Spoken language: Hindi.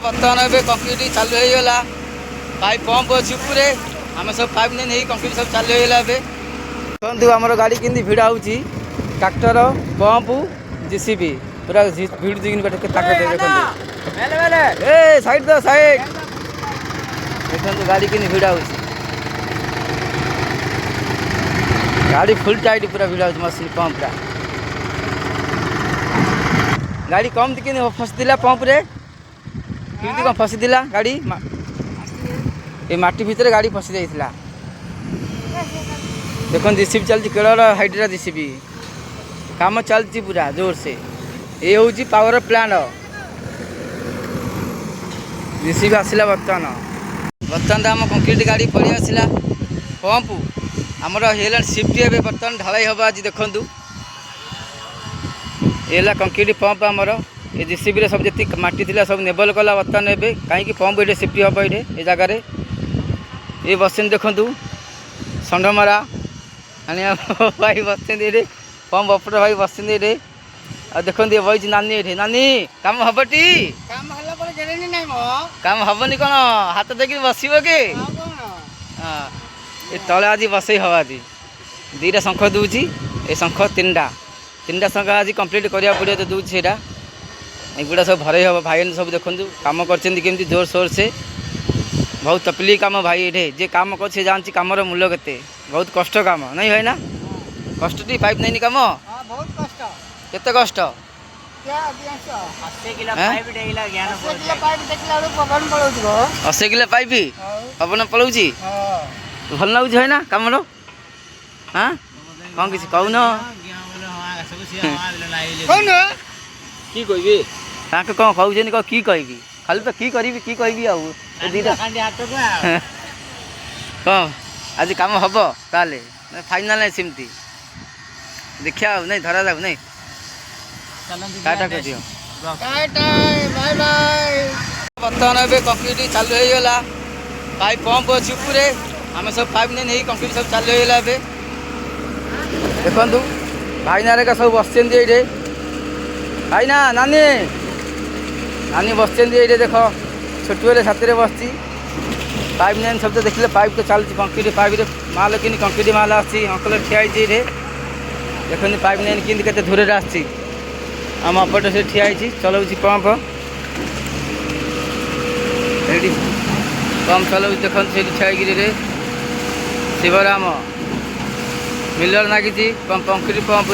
बर्तमान ए कंक्रीट चालू होगा पाइप पंप अच्छी उपरे आम सब पाइप नहीं कंक्रीट सब चालू होगा देखु आमर गाड़ी केमती भिड़ा हो ट्रैक्टर पंप जेसीबी पूरा भिड़ देखते साइड दो साइड देखो गाड़ी केमती भिड़ा हो गाड़ी फुल टाइट पूरा भिड़ा हो मशीन पंप गाड़ी कम कि फसीला पंप रे केमती कौन फसीला गाड़ी ये माटी भितर गाड़ी फसी जाइए देखो जेसीबी चलती केड़र हाइड्रा जेसीबी काम चलती पूरा जोर से ये हूँ पावर प्लांट जेसीबी आसला बर्तमान आम कंक्रीट गाड़ी पड़ी आसला पंप आमर है सिफ्ट हे बर्तमान ढाई हम आज देखु ये कंक्रीट पंप आमर ये जेसीबी सब जी माटी थी सब नेबल कला बर्तमान ए कहीं पंप ये सिफ्ट हम ये जगार ये बसन देखु षंडमरा भाई बस पंप ऑपरेटर भाई बस देखो ये बही नानी ये नानी काम हम टी काम हेनी कौन हाथ देखिए बस के हाँ ये तले आज बसई हम आज दीटा शंख दूची ये शंख तीन टा शंख आज कंप्लीट करा पड़े तो दूसरी सेटा एगुड़ा सब भरई हम भाई सब देखु कम करमती जोर सोर से बहुत तपली काम भाई ये जे काम कर जानती कम मूल्य के बहुत कष्ट काम नहीं है ना कष्ट टी पाइप नहीं कम केते कष्ट 80 किलो पाइप पवन पलाऊँ भल लगुच है ना कम हाँ कौन किसी कहन कि कह कौन कि कहबी खाली तो कि कहबी कौन आज कम हम ताले फाइनाल नहीं सेमती देखा नहीं धरा जाऊ नहीं टाटा कर दियो बर्तमान ए कंक्रीट चालू होगा पाइप पंप अच्छी उपरे आम सब पाइप नहीं कंक्रीट सब चालू होगा देखु भाईना रे सब बस ये भाईना नानी नानी बस ये देख छोटे छाती बस पाइप लाइन सब तो देखिए पाइप तो चलती कंक्रीट पाइप माल कि कंक्रीट माल आसी अंकल ठिया देखते पाइप लाइन के दूर आम अपटे से ठिया चलाऊ पंप पंप चलाऊ देखते से ठिया शिवराम मिलर नागी कंक्रीट पंप